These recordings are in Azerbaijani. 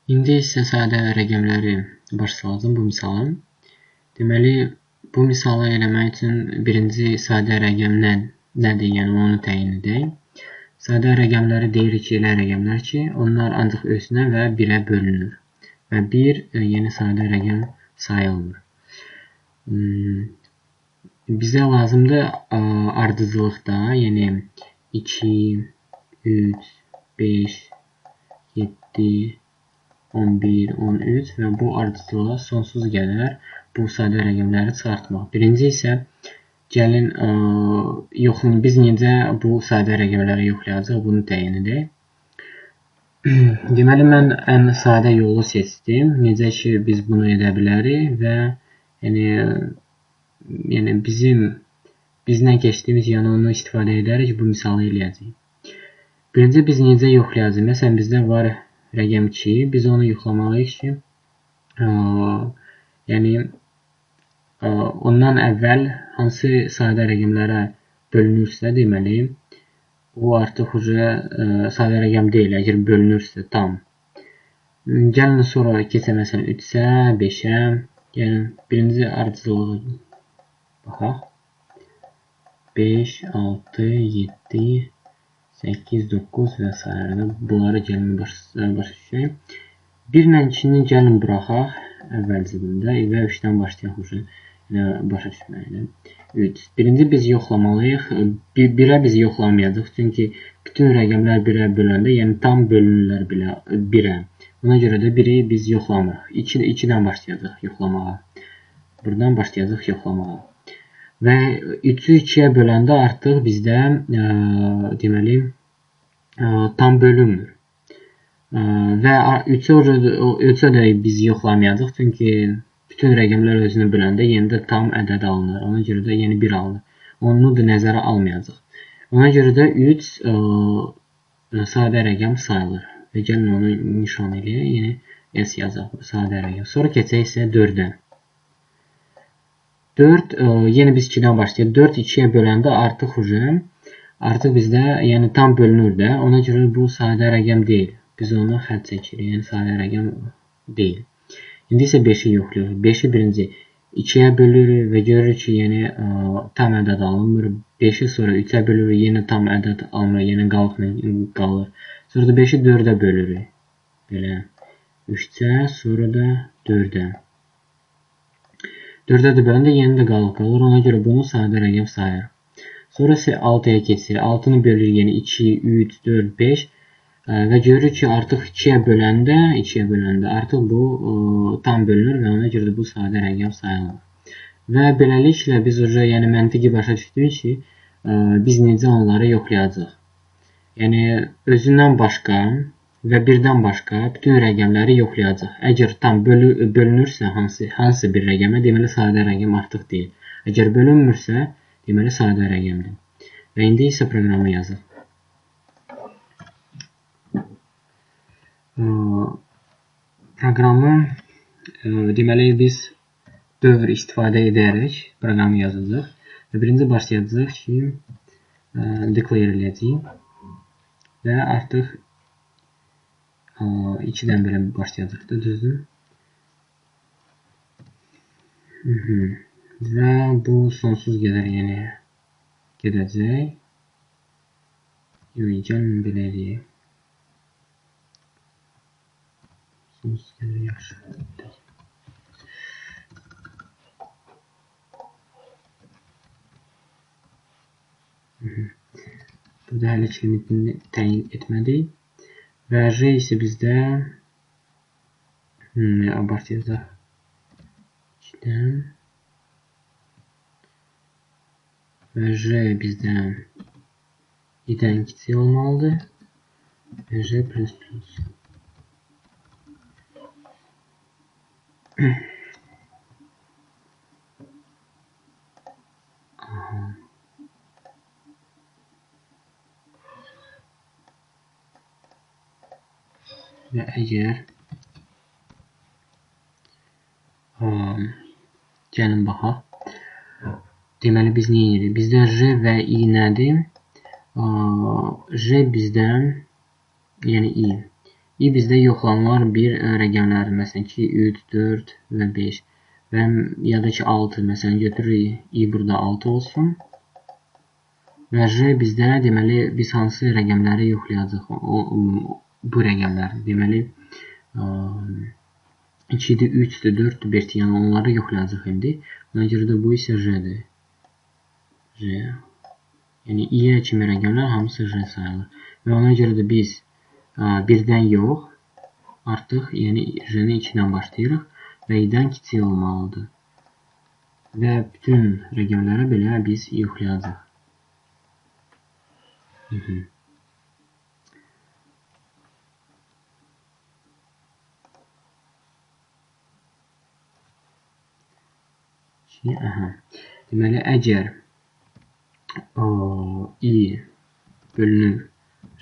İndi isə sadə rəqəmləri baş salacağım bu misala. Deməli, bu misalı eləmək üçün birinci sadə rəqəm nədir? Yəni onu təyin edək. Sadə rəqəmləri deyirik ki, elə rəqəmlər ki, onlar ancaq özünə və 1-ə bölünür. Və 1 yeni sadə rəqəm sayılmır. Bizə lazımdır ardıcılıqda, yəni 2, 3, 5, 7, 11, 13 və bu ardıcılığa sonsuz qədər bu sadə rəqəmləri çıxartmaq. Birinci isə gəlin yoxlayın. Biz necə bu sadə rəqəmləri yoxlayacaq, bunu təyin edək. Deməli, mən ən sadə yolu seçdim. Necə ki, biz bunu edə bilərik və yəni biz nə keçdiyimiz, yəni onu istifadə edərək bu misalı eləyəcəyik. Birinci biz necə yoxlayacağıq? Məsələn, bizdə var rəqəm 2, biz onu yoxlamalıyıq ki, yəni ondan əvvəl hansı sadə rəqəmlərə bölünürsə, deməli, o artıq sadə rəqəm deyil, əgər bölünürsə tam. Gəlin sonra keçək məsələn 3-ə, 5-ə, yəni birinci ardıcılığa baxaq. 5, 6, 7, 8, 9 və s. Bunları gəlin başa düşək. 1 ilə 2-ni gəlin buraxaq əvvəlcədən və 3-dən başlayaq başa düşməklə. 3. Birinci biz yoxlamalıyıq. 1-ə biz yoxlamayacaq. Çünki bütün rəqəmlər 1-ə böləndə, yəni tam bölünürlər 1-ə. Buna görə də 1-i biz yoxlamırıq. 2-dən başlayacaq yoxlamağa. Buradan başlayacaq yoxlamağa. Və 3-ü 2-yə böləndə artıq bizdə deməli tam bölünmür. Və 3-ə də biz yoxlamayacaq, çünki bütün rəqəmlər özünü böləndə yenə də tam ədəd alınır. Ona görə də yeni 1 alınır. Onu da nəzərə almayacaq. Ona görə də 3 sadə rəqəm sayılır. Və gəlin onu nişan eləyək. Yeni S yazaq, sadə rəqəm. Sonra keçək isə 4-ə. 4, yenə biz 2-dən başlayaq. 4 2-yə böləndə artıq bizdə yəni tam bölünür də. Ona görə bu sadə rəqəm deyil. Biz onu xətt çəkirik. Yəni sadə rəqəm deyil. İndi isə 5-i yoxlayırıq. 5-i birinci 2-yə bölürük və görürük ki, yəni tam ədəd alınmır. 5-i sonra 3-ə bölürük, yenə tam ədəd alınmır. Yəni qalır. Sonra da 5-i 4-ə bölürük. Belə 3-ə, sonra da 4-ə. 4-ə də böləndə yenə də qalır. Ona görə bunu sadə rəqəm sayır. Sonra isə 6-ya keçirik. 6-nı bölürük, yəni 2, 3, 4, 5 və görürük ki, artıq 2-yə böləndə artıq bu tam bölünür və ona görə də bu sadə rəqəm sayılır. Və beləliklə biz yəni məntiqi başa düşdük ki, biz necə onları yoxlayacaq. Yəni özündən başqa və birdən başqa bütün rəqəmləri yoxlayacaq. Əgər tam bölünürsə hansı bir rəqəmə, deməli sadə rəqəm artıq deyil. Əgər bölünmürsə, deməli sadə rəqəmdir. Və indi isə proqramı yazaq. Proqramı deməli biz dövr istifadə edərək proqramı yazacaq. Və birinci başlayacaq ki, declare eləyəcəyik. Və artıq 2-dən belə başlayacaq da, düzdür? Və bu sonsuz qədər yəni gedəcək. Gəlin belə eləyək. Sonsuz qədər yaxşı. Burada hələ ki limitini təyin etmədik. Və J isə bizdə başlayacaq 2-dən və J bizdə i-dən kiçik olmalıdır və J plus plus. Və əgər gəlin baxaq. Deməli biz nə edirik? Bizdə J və I nədir? J bizdən, yəni I. i bizdə yoxlanılan bir rəqəmlər, məsələn 2, 3, 4 və 5 və ya da ki 6, məsələn götürürük, i burada 6 olsun və j bizdə deməli biz hansı rəqəmləri yoxlayacaq, bu rəqəmlər, deməli 2-dir, 3-dür, 4-dür, 5-dir, yəni onları yoxlayacaq indi. Ona görə də bu isə j-dir. J. Yəni i-yə kimi rəqəmlər hamısı j sayılır. Və ona görə də biz birdən yox, artıq yəni j-ni 2-dən başlayırıq və i-dən kiçik olmalıdır. Və bütün rəqəmlərə belə biz yoxlayacaq. Deməli, əgər i bölünür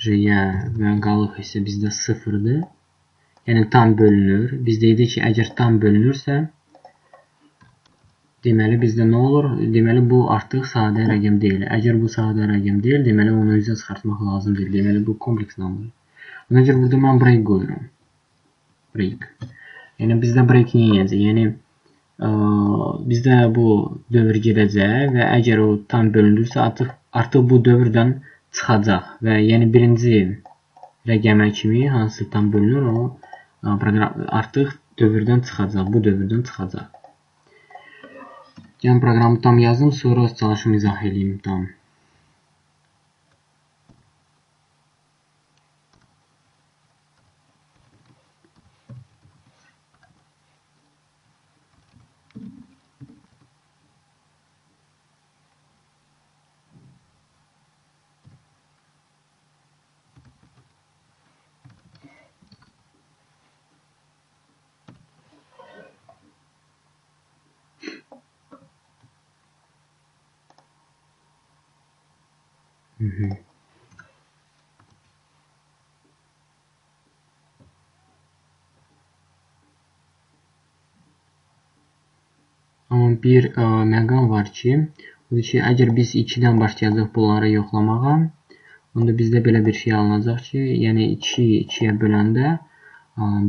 j-yə və qalıq isə bizdə 0-dır, yəni tam bölünür. Biz deyirik ki, əgər tam bölünürsə, deməli bizdə nə olur? Deməli bu artıq sadə rəqəm deyil. Əgər bu sadə rəqəm deyil, deməli onu üzə çıxartmaq lazım deyil. Deməli bu kompleks number. Ona görə burada mən break qoyuram. Break. Yəni bizdə break nə edəcək? Yəni bizdə bu dövr gedəcək və əgər o tam bölünürsə, artıq bu dövrdən çıxacaq və yəni birinci rəqəmə kimi hansı tam bölünür, o proqram artıq dövrdən çıxacaq, bu dövrdən çıxacaq. Yəni proqramı tam yazım, sonra öz çalışımı izah edeyim tam. Amma bir məqam var ki, odur ki, əgər biz 2-dən başlayacaq bunları yoxlamağa, onda bizdə belə bir şey alınacaq ki, yəni 2 2-yə böləndə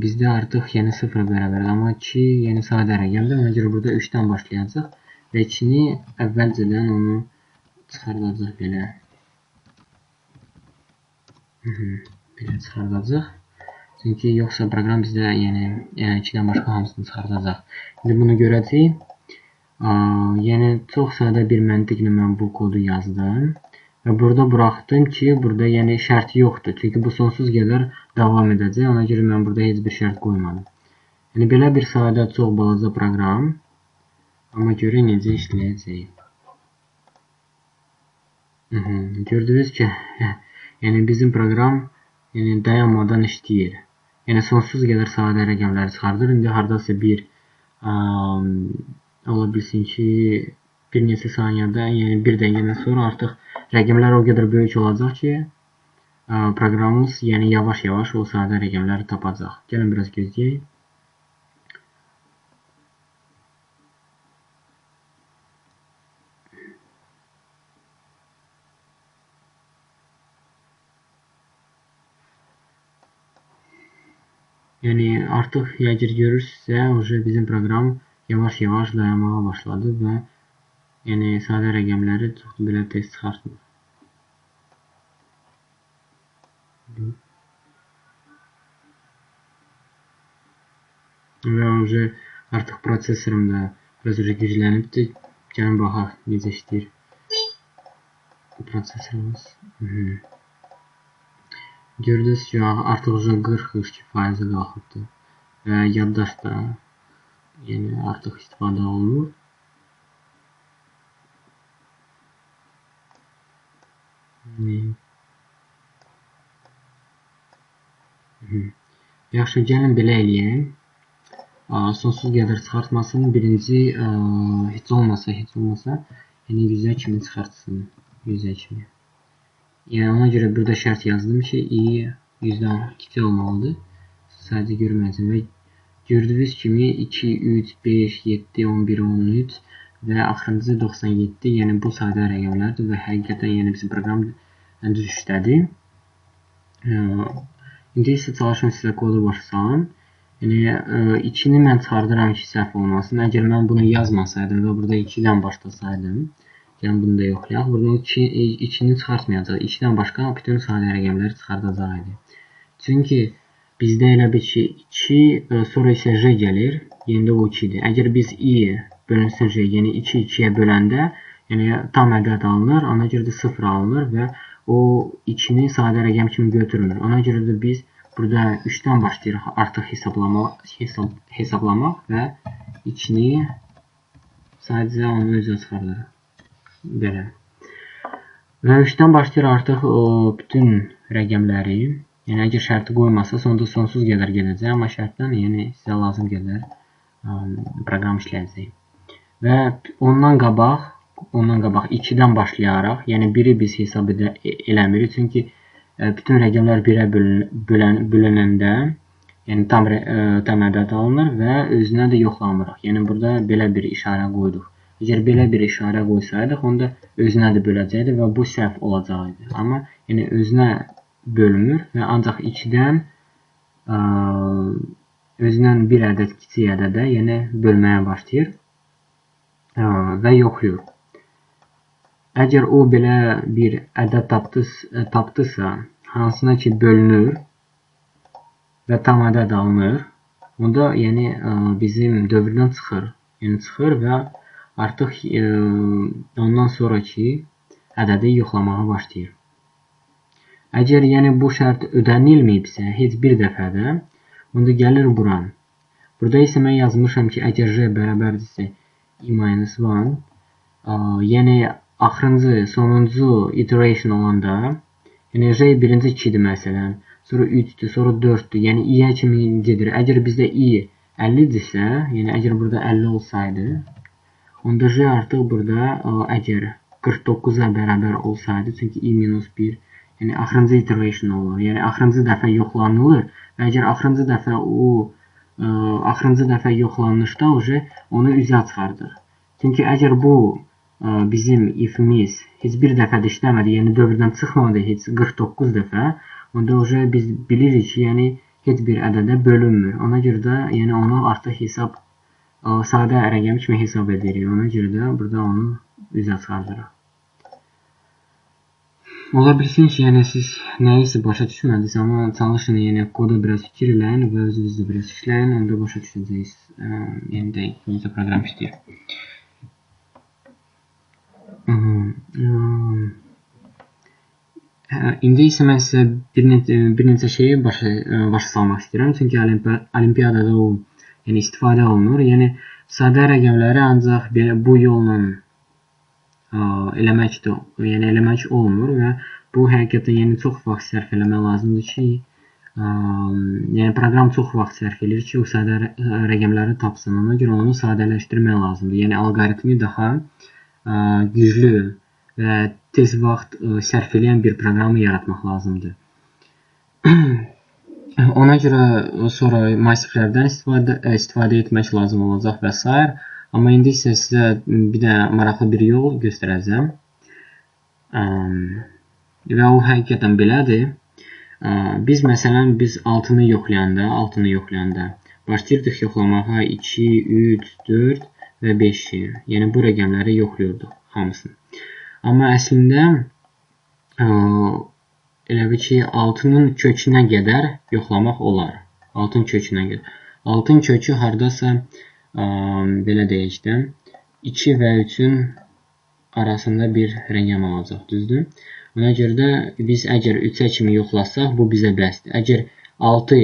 bizdə artıq yəni 0 bərabərdir. Amma 2 yəni sadə rəqəmdir, ona görə burada 3-dən başlayacaq və 2-ni əvvəlcədən onu çıxardacaq belə. Belə çıxardacaq. Çünki yoxsa proqram bizdə yəni 2-dən başqa hamısını çıxardacaq. İndi bunu görəcəyik. Yəni çox sadə bir məntiqlə mən bu kodu yazdım və burada buraxdım ki, burada yəni şərt yoxdur. Çünki bu sonsuz qədər davam edəcək. Ona görə mən burada heç bir şərt qoymadım. Yəni belə bir sadə çox balaca proqram, amma görək necə işləyəcək. Gördünüz ki, yəni bizim proqram yəni dayanmadan işləyir. Yəni sonsuz qədər sadə rəqəmləri çıxardır. İndi hardasa bir ola bilsin ki, bir neçə saniyədə, yəni bir dəqiqədən sonra artıq rəqəmlər o qədər böyük olacaq ki, proqramımız yəni yavaş-yavaş o sadə rəqəmləri tapacaq. Gəlin biraz gözləyək. Yəni artıq əgər görürsünüzsə, bizim proqram yavaş-yavaş dayanmağa başladı və yəni sadə rəqəmləri çox belə tez çıxartmır. Və artıq prosesorum da biraz güclənibdir. Gəlin baxaq necə işləyir prosesorumuz. Gördünüz ki, artıq 42% qalxıbdır və yaddaşda yəni artıq istifadə olunur. Yaxşı, gəlin belə eləyək. Sonsuz qədər çıxartmasını birinci heç olmasa yəni 100-ə kimi çıxartsın. 100-ə kimi. Yəni ona görə burada şərt yazdım ki, i 100-dən kiçik olmalıdır. Sadəcə görməyəcəm və gördüyünüz kimi 2, 3, 5, 7, 11, 13 və axırıncı 97, yəni bu sadə rəqəmlərdir və həqiqətən yəni bizim proqram düz işlədi. İndi isə çalışın sizə kodu başa salım. Yəni 2-ni mən çıxardıram ki, səhv olmasın. Əgər mən bunu yazmasaydım və burada 2-dən başlasaydım, yəni bunu da yoxlayaq. Burada 2-ni çıxartmayacaq. 2-dən başqa bütün sadə rəqəmləri çıxardacaq idi. Çünki bizdə elə bir ki 2, sonra isə J gəlir. Yəni o 2-dir. Əgər biz I bölünsün J, yəni 2 2-yə böləndə, yəni tam ədəd alınır, ona görə də 0 alınır və o 2-ni sadə rəqəm kimi götürmür. Ona görə də biz burada 3-dən başlayırıq artıq hesablamaq və 2-ni sadəcə onu özə çıxardırıq. Belə. Və 3-dən başlayır artıq bütün rəqəmləri, yəni əgər şərti qoymasa, sonda sonsuz qədər gedəcək, amma şərtdən yəni sizə lazım qədər proqram işləyəcək. Və ondan qabaq 2-dən başlayaraq, yəni 1-i biz hesab eləmirik, çünki bütün rəqəmlər 1-ə bölünəndə, yəni tam ədəd alınır və özünə də yoxlamırıq. Yəni burada belə bir işarə qoyduq. Əgər belə bir işarə qoysaydıq, onda özünə də böləcəkdi və bu səhv olacaqdı. Amma yəni özünə bölünür və ancaq 2-dən özündən bir ədəd kiçik ədədə, yəni bölməyə başlayır və yoxlayır. Əgər o belə bir ədəd tapdısa, hansına ki bölünür və tam ədəd alınır, onda yəni bizim dövrdən çıxır. Yəni çıxır və artıq ondan sonraki ədədi yoxlamağa başlayır. Əgər yəni bu şərt ödənilməyibsə heç bir dəfədə, onda gəlir bura. Burada isə mən yazmışam ki, əgər J bərabərdirsə I-1, yəni axırıncı, sonuncu iteration olanda, yəni J birinci 2-dir məsələn, sonra 3-dür, sonra 4-dür, yəni I-yə kimi gedir. Əgər bizdə I 50-dirsə, yəni əgər burada 50 olsaydı, onda J artıq burada əgər 49-a bərabər olsaydı, çünki I-1, yəni axırıncı iteration olur, yəni axırıncı dəfə yoxlanılır və əgər axırıncı dəfə yoxlanışda onu üzə çıxardır. Çünki əgər bu bizim if-imiz heç bir dəfə də işləmədi, yəni dövrdən çıxmadı heç 49 dəfə, onda biz bilirik ki, yəni heç bir ədədə bölünmür. Ona görə də yəni onu artıq sadə rəqəm kimi hesab edirik. Ona görə də burada onu üzə çıxardırıq. Ola bilsin ki, yəni siz nəyisə başa düşmədiniz, amma çalışın yəni koda biraz fikir eləyin və özünüzdə biraz işləyin, onda başa düşəcəksiniz. Yəni də necə proqram işləyir. İndi isə mən sizə bir neçə şeyi başa salmaq istəyirəm, çünki olimpiyadada o yəni istifadə olunur. Yəni sadə rəqəmləri ancaq bu yolla eləmək olmur və bu həqiqətən yəni çox vaxt sərf eləmək lazımdır ki, yəni proqram çox vaxt sərf edir ki, o sadə rəqəmləri tapsın. Ona görə onu sadələşdirmək lazımdır. Yəni alqoritmi daha güclü və tez vaxt sərf eləyən bir proqramı yaratmaq lazımdır. Ona görə sonra masiflərdən istifadə etmək lazım olacaq və s. Amma indi isə sizə bir də maraqlı bir yol göstərəcəm. Və o həqiqətən belədir. Biz məsələn 6-nı yoxlayanda başlayırdıq yoxlamağa 2, 3, 4 və 5-i. Yəni bu rəqəmləri yoxlayırdıq hamısını. Amma əslində elə bir ki 6-nın kökünə qədər yoxlamaq olar. 6-nın kökünə qədər. 6-nın kökü hardasa belə deyək də 2 və 3-ün arasında bir rəqəm olacaq, düzdür? Ona görə də biz əgər 3-ə kimi yoxlasaq, bu bizə bəsdir. Əgər 6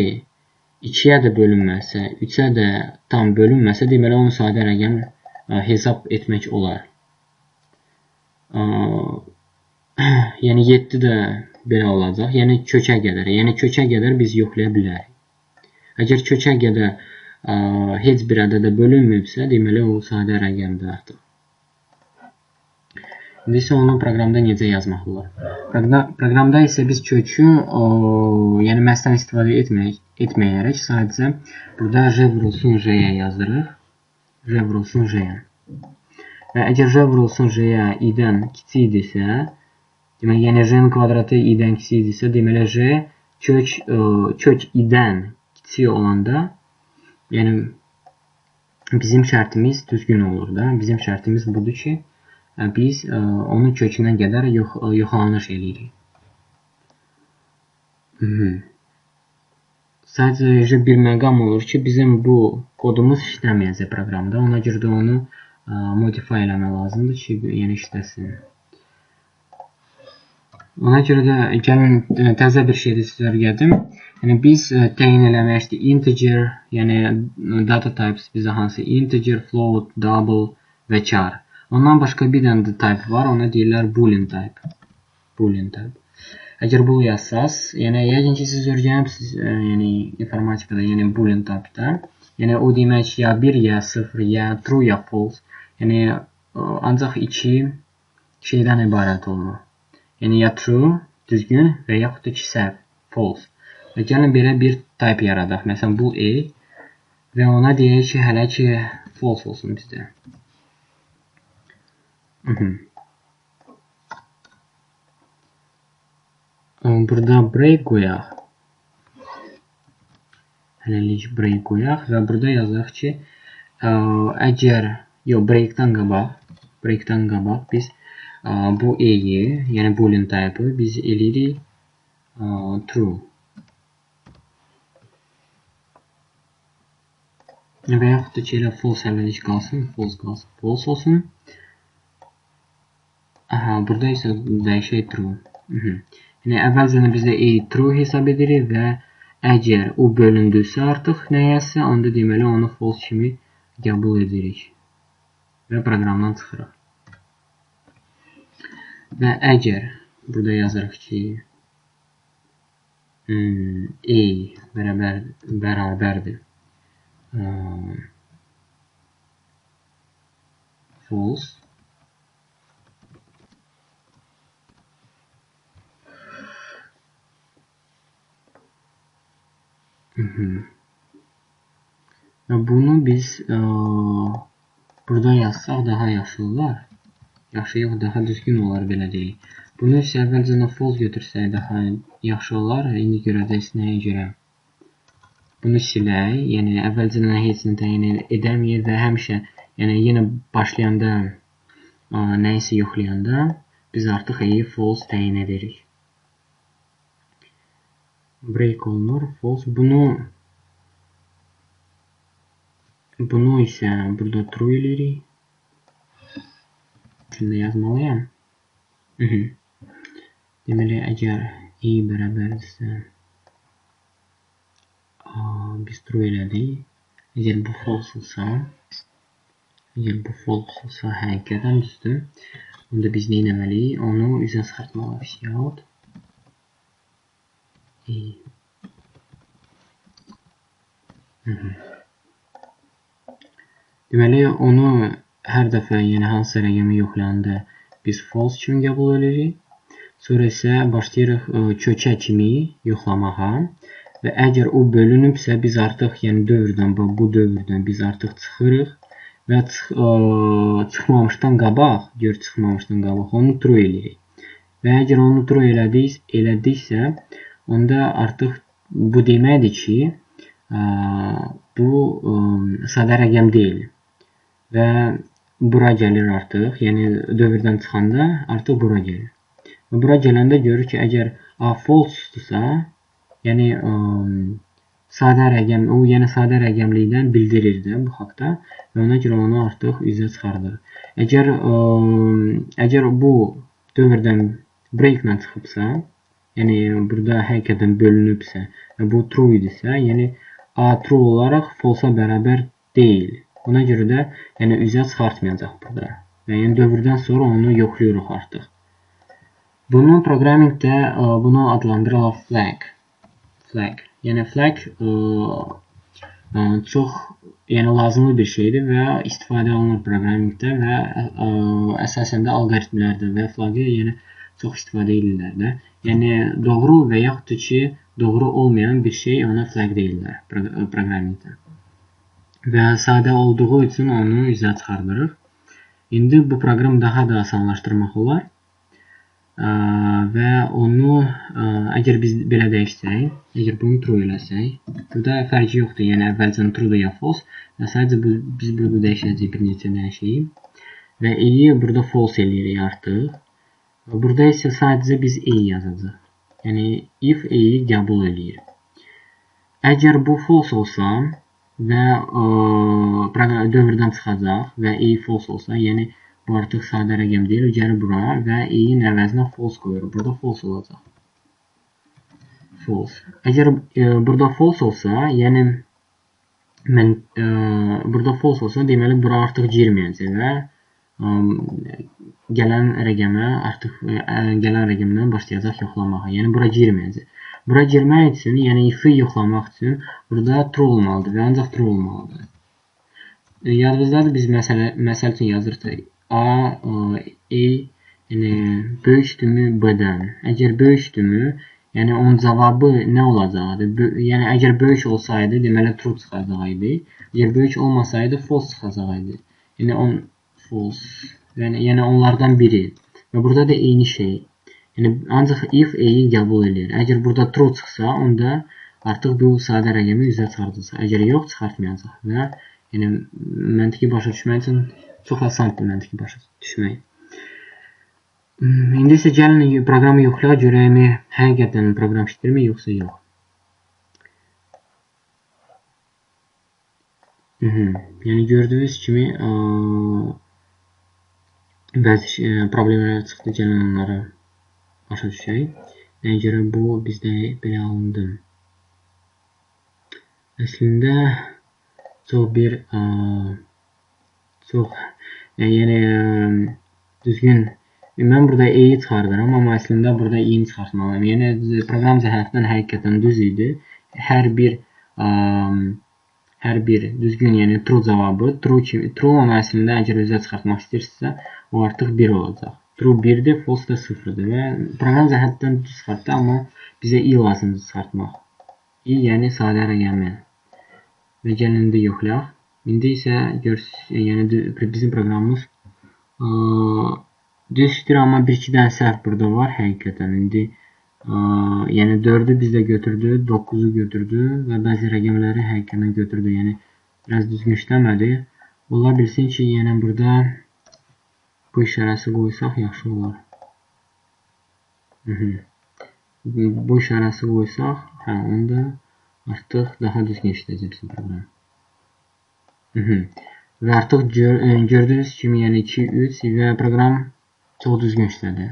2-yə də bölünməsə, 3-ə də tam bölünməsə, deməli onu sadə rəqəm hesab etmək olar. Yəni 7 də belə olacaq. Yəni kökə qədər biz yoxlaya bilərik. Əgər kökə qədər heç bir ədədə bölünməyibsə, deməli o sadə rəqəmdir artıq. İndi isə onu proqramda necə yazmaq olar? Proqramda isə biz kökü yəni məhzdən istifadə etməyərək sadəcə burada J vurulsun J-yə yazdırıq. J vurulsun J-yə. Və əgər J vurulsun J-yə i-dən kiçikdirsə, deməli yəni J-nin kvadratı i-dən kiçikdirsə, deməli J kök i-dən kiçik olanda, yəni bizim şərtimiz düzgün olur da. Bizim şərtimiz budur ki, biz onun kökünə qədər yoxlanış eləyirik. Sadəcə bir məqam olur ki, bizim bu kodumuz işləməyəcək proqramda. Ona görə də onu modify eləmək lazımdır ki, yəni işləsin. Ona görə də gəlin təzə bir şey sizə öyrədim. Yəni biz təyin eləmək istəyik integer, yəni data types bizə hansı integer, float, double və char. Ondan başqa bir dənə də type var, ona deyirlər boolean type. Boolean type. Əgər bu yazsaz, yəni yəqin ki siz öyrənibsiniz, yəni informatikada, yəni boolean type-da. Yəni o demək ya 1 ya 0 ya true ya false. Yəni ancaq iki şeydən ibarət olur. Yəni ya true düzgün və yaxud da ki səhv false. Və gəlin belə bir type yaradaq. Məsələn bu A və ona deyək ki hələ ki false olsun bizdə. Burada break qoyaq. Hələlik break qoyaq və burada yazaq ki, əgər breakdən qabaq biz bu A-yi, yəni boolean type-ı biz eləyirik true. Və yaxud da ki elə false hələlik qalsın, false olsun. Burada isə dəyişək true. Yəni əvvəlcə bizdə A true hesab edirik və əgər o bölündüysə artıq nəyəsə, onda deməli onu false kimi qəbul edirik və proqramdan çıxırıq. Və əgər burada yazırıq ki A bərabərdir false, və bunu biz burada yazsaq daha yaxşı olar. Yaxşı yox, daha düzgün olar belə deyil. Bunu isə əvvəlcə false götürsək daha yaxşı olar. İndi görəcəyiz nəyə görə. Bunu silək. Yəni əvvəlcə heç nə təyin edəməyək və həmişə yəni yenə başlayanda nəyisə yoxlayanda biz artıq false təyin edirik. Break olunur, false. Bunu isə burada true eləyirik. Şunu yazmalıyam. Deməli, əgər A bərabərdirsə biz true elədik. Əgər bu false olsa, həqiqətən düzdür. Onda biz nə etməliyik? Onu üzə çıxartmalıyıq. Yaxud deməli, onu hər dəfə yəni hansı rəqəmi yoxlayanda biz false kimi qəbul edirik. Sonra isə başlayırıq kökə kimi yoxlamağa və əgər o bölünübsə biz artıq yəni bu dövrdən biz artıq çıxırıq və çıxmamışdan qabaq onu true eləyirik. Və əgər onu true elədiksə onda artıq bu deməkdir ki bu sadə rəqəm deyil və bura gəlir artıq, yəni dövrdən çıxanda artıq bura gəlir. Və bura gələndə görür ki, əgər false-dursa, yəni sadə rəqəm, o yəni sadə rəqəmlikdən bildirir də bu haqda və ona görə onu artıq üzə çıxardır. Əgər bu dövrdən break-lə çıxıbsa, yəni burada həqiqətən bölünübsə və bu true idisə, yəni A true olaraq false-a bərabər deyil. Ona görə də yəni üzə çıxartmayacaq burada. Və yəni dövrdən sonra onu yoxlayırıq artıq. Bunu proqramingdə bunu adlandırırlar flag. Yəni flag çox yəni lazımlı bir şeydir və istifadə olunur proqramingdə və əsasən də alqoritmlərdə və flagı yəni çox istifadə edirlər də. Yəni doğru və yaxud da ki doğru olmayan bir şey ona flag deyirlər proqramingdə. Və sadə olduğu üçün onu üzə çıxardırıq. İndi bu proqram daha da asanlaşdırmaq olar. və onu əgər biz belə dəyişsək, əgər bunu true eləsək, burada fərqi yoxdur, yəni əvvəlcən true ya false və sadəcə biz burada dəyişəcəyik bir neçə dəyişəyi və i-yi burada false eləyirik artıq. Burada isə sadəcə biz i yazacaq. Yəni if i-yi qəbul eləyir. Əgər bu false olsa və dövrdən çıxacaq və i false olsa, yəni bu artıq sadə rəqəm deyil, gəlir bura və i-yin əvəzinə false qoyuruq. Burada false olacaq. False. Əgər burada false olsa, yəni burada false olsa, deməli bura artıq girməyəcək və gələn rəqəmdən başlayacaq yoxlamağa. Yəni bura girməyəcək. Bura girmək üçün, yəni if-i yoxlamaq üçün burada true olmalıdır və ancaq true olmalıdır. Yadınızdadır biz məsəl üçün yazırıq A, yəni böyükdürmü B-dən. Əgər böyükdürmü, yəni onun cavabı nə olacaqdı? Yəni əgər böyük olsaydı, deməli true çıxacaqdı. Əgər böyük olmasaydı, false çıxacaqdı. Yəni false. Yəni onlardan biri. Və burada da eyni şey. Yəni ancaq if i-yi qəbul edir. Əgər burada true çıxsa, onda artıq bu sadə rəqəmi üzə çıxardılsa. Əgər yox, çıxartmayacaq. Və yəni məntiqi başa düşmək üçün çox asandır məntiqi başa düşmək. İndi isə gəlin proqramı yoxlayaq, görəyimi həqiqətən proqram işlədirmi, yoxsa yox. Yəni gördüyünüz kimi bəzi problemlər çıxdı, gəlin onları başa düşək. Nəyə görə bu bizdə belə alındı. Əslində yəni düzgün. Mən burada e-yi çıxardıram, amma əslində burada i-ni çıxartmalıyım. Yəni proqram cəhətdən həqiqətən düz idi. Hər bir düzgün, yəni true cavabı, true onu əslində əgər üzə çıxartmaq istəyirsinizsə, o artıq 1 olacaq. True 1-dir, false da 0-dır və proqram cəhətdən düz çıxartdı, amma bizə i lazımdır çıxartmaq. I, yəni sadə rəqəmi. Və gəlin indi yoxlayaq. İndi isə yəni bizim proqramımız düzdür, amma bir-iki dənə səhv burada var həqiqətən. İndi yəni 4-ü bizdə götürdü, 9-u götürdü və bəzi rəqəmləri həqiqətən götürdü. Yəni biraz düzgün işləmədi. Ola bilsin ki, yəni burada bu işarəsi qoysaq yaxşı olar. Bu işarəsi qoysaq, onda artıq daha düzgün işləyəcək bizim proqram. Və artıq gördüyünüz kimi, yəni 2, 3 və proqram çox düzgün işlədi.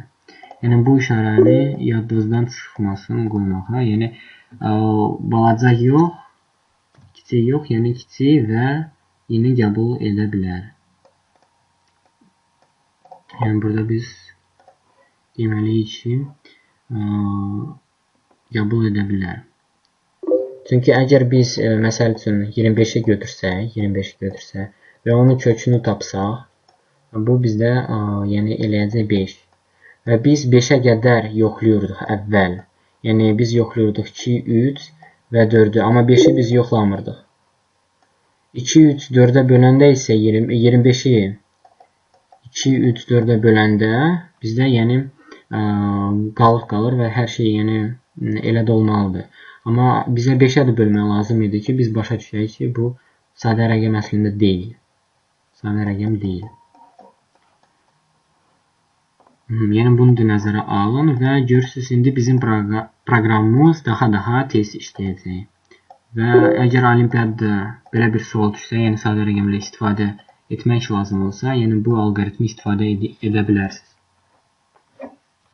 Yəni bu işarəni yadınızdan çıxmasın qoymağa. Yəni balaca yox, kiçik yox, yəni kiçik və i-ni qəbul edə bilər. Yəni burada biz deməliyik ki, qəbul edə bilər. Çünki əgər biz məsəl üçün 25-i götürsək və onun kökünü tapsaq, bu bizdə yəni eləyəcək 5. Və biz 5-ə qədər yoxlayırdıq əvvəl. Yəni biz yoxlayırdıq 2, 3 və 4-ü, amma 5-i biz yoxlamırdıq. 2, 3, 4-ə böləndə isə 25-i 2, 3, 4-ə böləndə bizdə yəni qalıq qalır və hər şey yəni elə də olmalıdır. Amma bizə 5-ə də bölmək lazım idi ki, biz başa düşək ki, bu sadə rəqəm əslində deyil. Sadə rəqəm deyil. Yəni bunu da nəzərə alın və görürsünüz, indi bizim proqramımız daha tez işləyəcək. Və əgər olimpiyada belə bir sual düşsə, yəni sadə rəqəmlə istifadə etmək lazım olsa, yəni bu alqoritmi istifadə edə bilərsiniz.